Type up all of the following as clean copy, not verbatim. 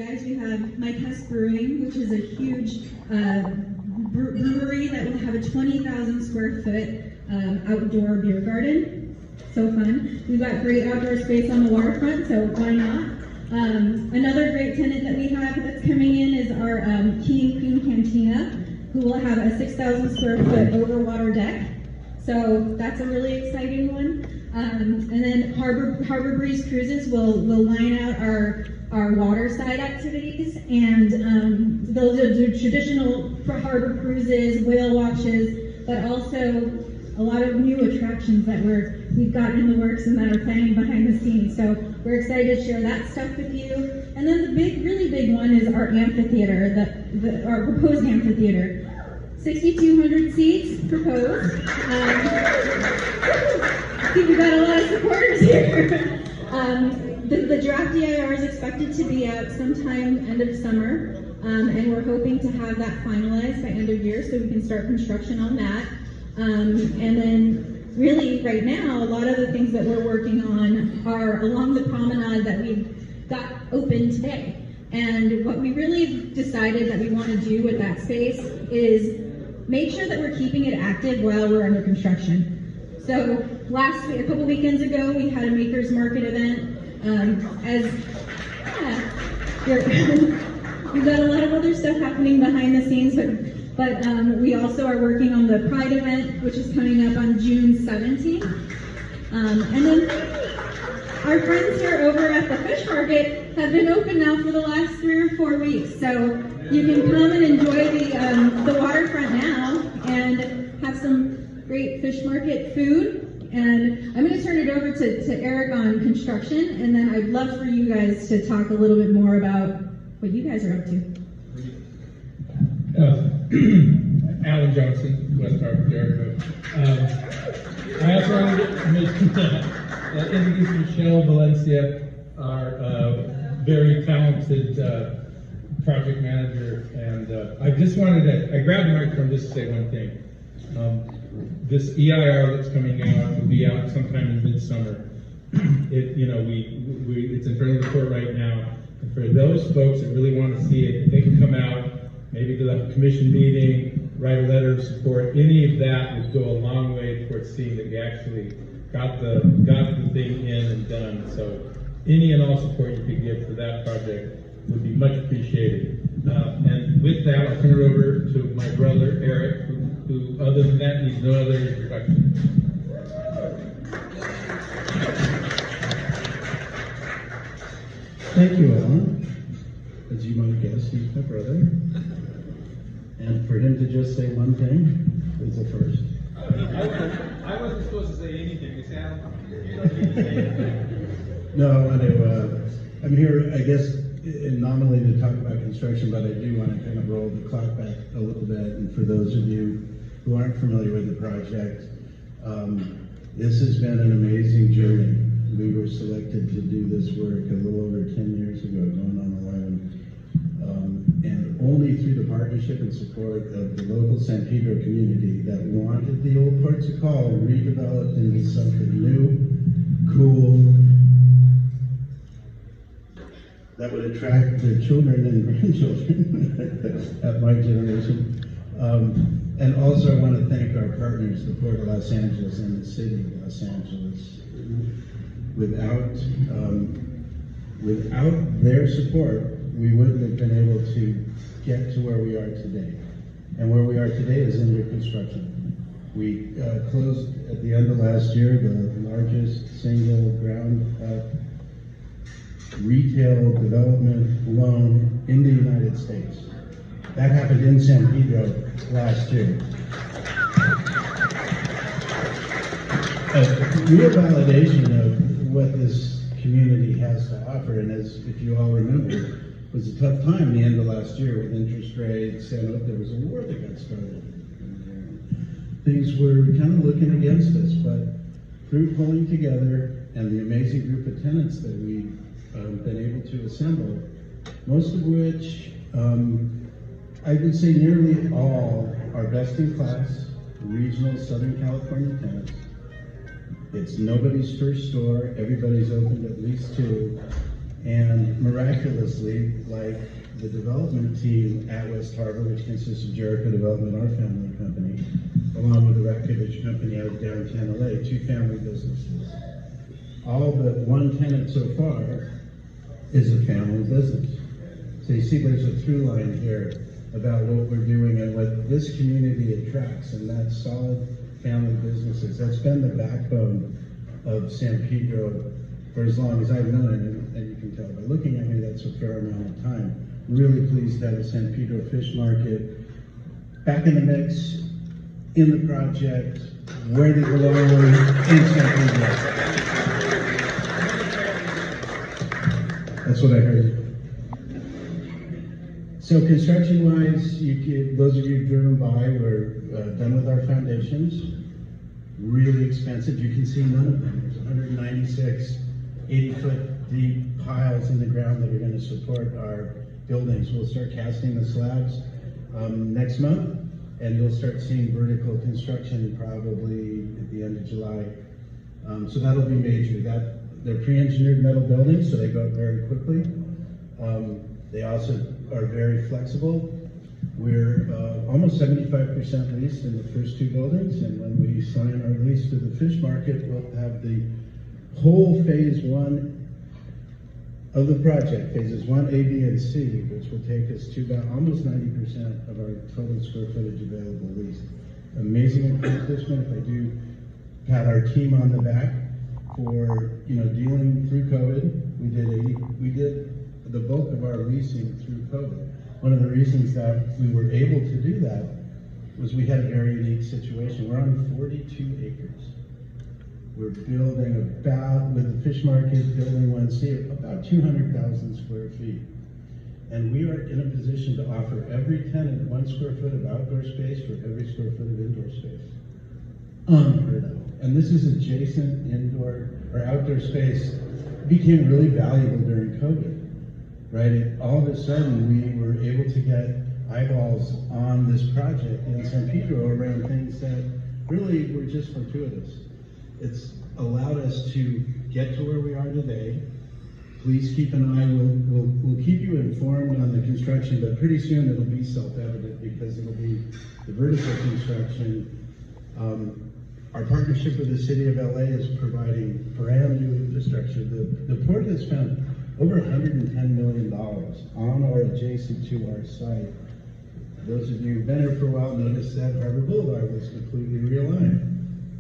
guys, we have Mike Hess Brewing, which is a huge brewery that will have a 20,000 square foot outdoor beer garden. So fun. We've got great outdoor space on the waterfront, so why not? Another great tenant that we have that's coming in is our King and Queen Cantina, who will have a 6,000 square foot overwater deck. So that's a really exciting one. And then Harbor Breeze Cruises will line out our waterside activities, and those are the traditional harbor cruises, whale watches, but also a lot of new attractions that we've got in the works and that are planning behind the scenes. So we're excited to share that stuff with you. And then the really big one is our amphitheater, our proposed amphitheater. 6,200 seats proposed. I think we've got a lot of supporters here. The draft DIR is expected to be out sometime end of summer, and we're hoping to have that finalized by end of year so we can start construction on that. And then really right now, a lot of the things that we're working on are along the promenade that we've got open today. And what we really decided that we want to do with that space is make sure that we're keeping it active while we're under construction. So last week, a couple weekends ago, we had a Makers Market event. We've got a lot of other stuff happening behind the scenes, but we also are working on the Pride event, which is coming up on June 17th. And then our friends here over at the Fish Market have been open now for the last 3 or 4 weeks. So you can come and enjoy the waterfront now and have some great Fish Market food. And I'm going to turn it over to Eric on construction, and then I'd love for you guys to talk a little bit more about what you guys are up to. Alan Johnson, West Hartford, Jericho. I also wanted to introduce Michelle Valencia, our very talented project manager. And I just wanted to, I grabbed the microphone just to say one thing. This EIR that's coming out will be out sometime in midsummer. It's in front of the court right now. And for those folks that really want to see it, they can come out, maybe to the commission meeting, write a letter of support. Any of that would go a long way towards seeing that we actually got the thing in and done. So any and all support you could give for that project would be much appreciated. And with that, I'll turn it over to my brother, Eric, who other than that, needs no other introduction. Thank you, Alan. As you might guess, he's my brother. And for him to just say one thing is a first. I wasn't supposed to say anything. You don't need to say anything. No, I'm here, I guess, nominally to talk about construction, but I do want to kind of roll the clock back a little bit. And for those of you who aren't familiar with the project, this has been an amazing journey. We were selected to do this work a little over 10 years ago, going on 11. And only through the partnership and support of the local San Pedro community that wanted the old Ports of Call redeveloped into something new, cool, that would attract their children and grandchildren at my generation. And also I want to thank our partners, the Port of Los Angeles and the City of Los Angeles. Without their support, we wouldn't have been able to get to where we are today. And where we are today is under construction. We closed at the end of last year the largest single ground up retail development loan in the United States. That happened in San Pedro last year. A real validation of what this community has to offer, and as if you all remember, it was a tough time the end of last year with interest rates, and there was a war that got started. Things were kind of looking against us, but through pulling together and the amazing group of tenants that we've been able to assemble, most of which I would say nearly all are best in class regional Southern California tenants. It's nobody's first store, everybody's opened at least 2. And miraculously, like the development team at West Harbor, which consists of Jericho Development, our family company, along with the Rakovich Company out of downtown LA, two family businesses. All but one tenant so far is a family business. So you see there's a through line here about what we're doing and what this community attracts, and that's solid family businesses. That's been the backbone of San Pedro for as long as I've known it, and you can tell by looking at me that's a fair amount of time. Really pleased to have the San Pedro Fish Market back in the mix, in the project, where they belong in San Pedro. That's what I heard. So construction-wise, those of you who've driven by, we're done with our foundations. Really expensive. You can see none of them. There's 196 80-foot deep piles in the ground that are going to support our buildings. We'll start casting the slabs next month, and you'll start seeing vertical construction probably at the end of July. So that'll be major. They're pre-engineered metal buildings, so they go up very quickly. They also are very flexible. We're almost 75% leased in the first two buildings, and when we sign our lease to the fish market, we'll have the whole phase one of the project, phases 1, A, B, and C, which will take us to about almost 90% of our total square footage available leased. Amazing accomplishment. If I do pat our team on the back for dealing through COVID. We did the bulk of our leasing through COVID. One of the reasons that we were able to do that was we had a very unique situation. We're on 42 acres. We're building with the fish market, building 1C, about 200,000 square feet. And we are in a position to offer every tenant 1 square foot of outdoor space for every square foot of indoor space. Unheard of. And this is adjacent indoor or outdoor space became really valuable during COVID. Right? All of a sudden, we were able to get eyeballs on this project in San Pedro around things that really were just fortuitous. It's allowed us to get to where we are today. Please keep an eye. We'll keep you informed on the construction, but pretty soon it'll be self-evident because it'll be the vertical construction. Our partnership with the City of LA is providing brand new infrastructure. The port has spent over $110 million on or adjacent to our site. Those of you who've been here for a while noticed that Harbor Boulevard was completely realigned.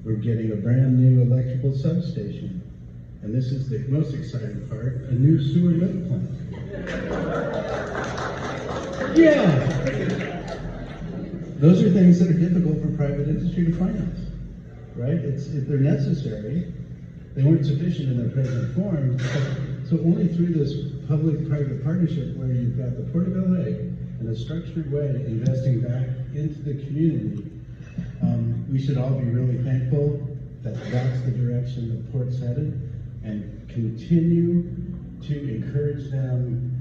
We're getting a brand new electrical substation. And this is the most exciting part, a new sewer lift plant. Yeah! Those are things that are difficult for private industry to finance, right? They're necessary. They weren't sufficient in their present form. So only through this public-private partnership where you've got the Port of LA in a structured way investing back into the community, we should all be really thankful that that's the direction the Port's headed, and continue to encourage them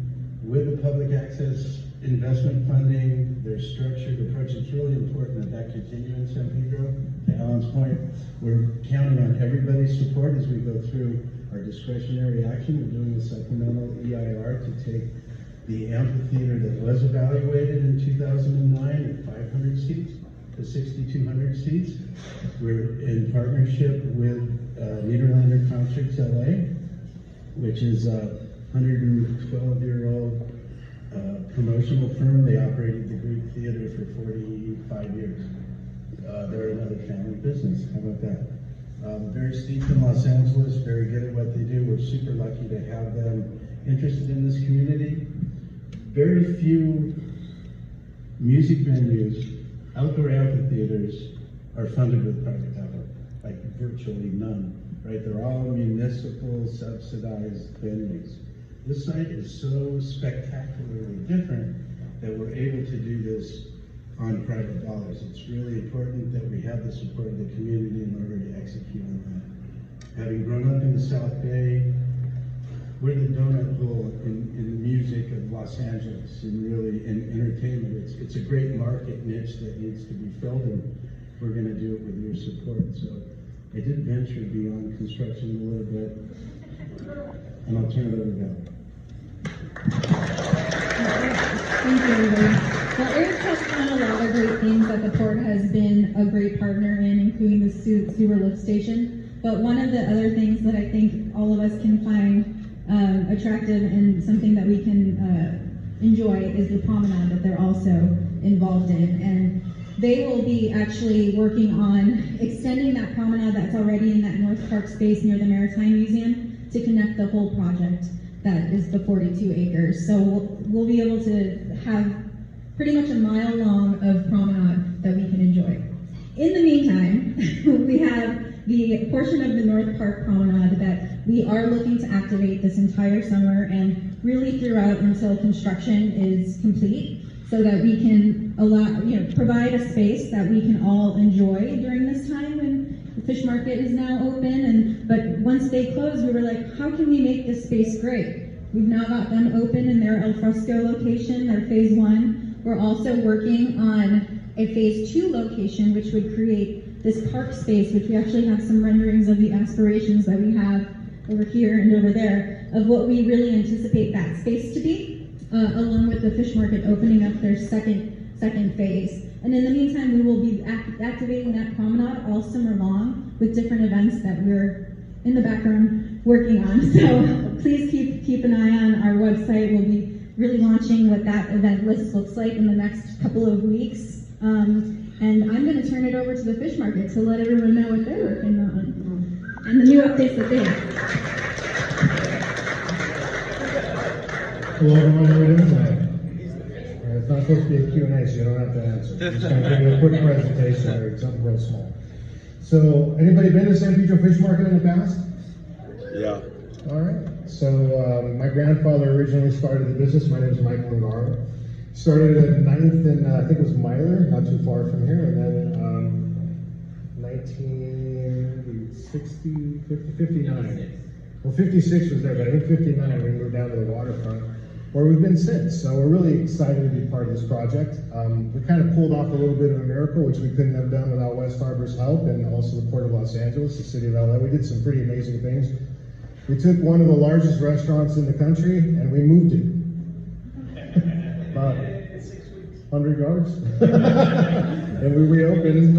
with the public access investment funding, their structured approach. It's really important that continue in San Pedro. To Alan's point, we're counting on everybody's support as we go through our discretionary action. We're doing a supplemental EIR to take the amphitheater that was evaluated in 2009 at 500 seats to 6,200 seats. We're in partnership with Niederlander Concerts LA, which is a 112-year-old promotional firm. They operated the Greek Theater for 45 years. They're another family business. How about that? Very steeped in Los Angeles, very good at what they do. We're super lucky to have them interested in this community. Very few music venues, outdoor amphitheaters are funded with private capital, like virtually none, right? They're all municipal subsidized venues. This site is so spectacularly different that we're able to do this on private dollars. It's really important that we have the support of the community in order to execute on that. Having grown up in the South Bay, we're the donut hole in music of Los Angeles and really in entertainment. It's a great market niche that needs to be filled, and we're going to do it with your support. So I did venture beyond construction a little bit, and I'll turn it over to Val. Thank you, everybody. Well, Eric touched on a lot of great things that the port has been a great partner in, including the sewer lift station. But one of the other things that I think all of us can find attractive and something that we can enjoy is the promenade that they're also involved in. And they will be actually working on extending that promenade that's already in that North Park space near the Maritime Museum to connect the whole project that is the 42 acres. So we'll be able to have pretty much a mile long of promenade that we can enjoy. In the meantime, we have the portion of the North Park Promenade that we are looking to activate this entire summer and really throughout until construction is complete, so that we can provide a space that we can all enjoy during this time when the fish market is now open. But once they close, we were like, how can we make this space great? We've now got them open in their al fresco location, their phase 1. We're also working on a phase 2 location, which would create this park space, which we actually have some renderings of the aspirations that we have over here and over there of what we really anticipate that space to be, along with the fish market opening up their second phase. And in the meantime, we will be activating that promenade all summer long with different events that we're in the background working on. So please keep an eye on our website. We'll be really launching what that event list looks like in the next couple of weeks. And I'm going to turn it over to the fish market to let everyone know what they're working on and the new updates that they have. Hello, everyone. How are we doing tonight? It's not supposed to be a Q&A, so you don't have to answer. I'm just going to give you a quick presentation or something real small. So, anybody been to San Pedro Fish Market in the past? Yeah. All right. So, my grandfather originally started the business. My name is Michael Navarro. Started at 9th and I think it was Myler, not too far from here, and then 59. Well, 56 was there, but I think 59 we moved down to the waterfront, where we've been since. So we're really excited to be part of this project. We kind of pulled off a little bit of a miracle, which we couldn't have done without West Harbor's help, and also the Port of Los Angeles, the city of LA. We did some pretty amazing things. We took one of the largest restaurants in the country and we moved it. About 100 yards. And we reopened.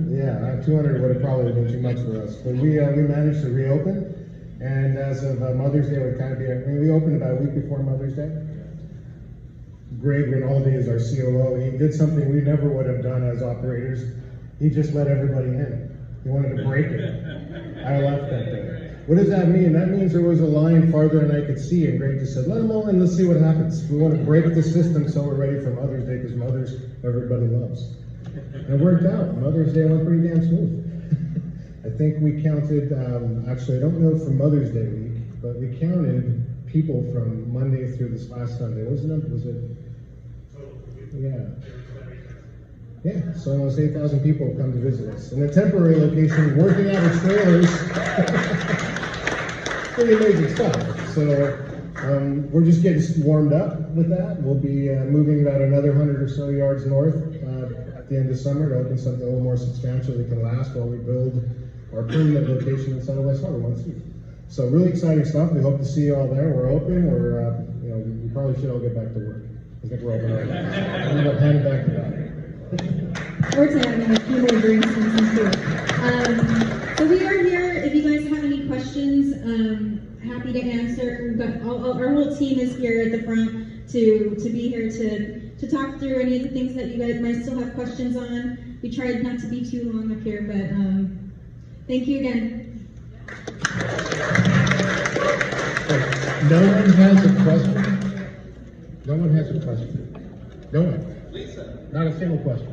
Yeah, 200 would have probably been too much for us. But we managed to reopen. And as of Mother's Day, we opened about a week before Mother's Day. Greg Rinaldi is our COO. He did something we never would have done as operators. He just let everybody in. He wanted to break it. I left that day. What does that mean? That means there was a line farther than I could see, and Greg just said, let them all in, let's see what happens. We want to break the system so we're ready for Mother's Day, because Mother's everybody loves. And it worked out. Mother's Day went pretty damn smooth. I think we counted, actually I don't know for Mother's Day week, but we counted people from Monday through this last Sunday. What was the number? Was it? Yeah. Yeah, so almost 8,000 people have come to visit us. In a temporary location, working out of trailers. Pretty amazing stuff. So we're just getting warmed up with that. We'll be moving about another 100 or so yards north at the end of summer to open something a little more substantial that can last while we build our permanent location inside of West Harbor once again. So really exciting stuff. We hope to see you all there. We're open. We probably should all get back to work. I think we're open right now. I'm going to hand it back to God. Or to having a few more drinks and some food. So we are here. If you guys have any questions, happy to answer. We've got our whole team is here at the front to be here to talk through any of the things that you guys might still have questions on. We tried not to be too long up here, but thank you again. No one has a question? No one has a question? No one? Not a single question.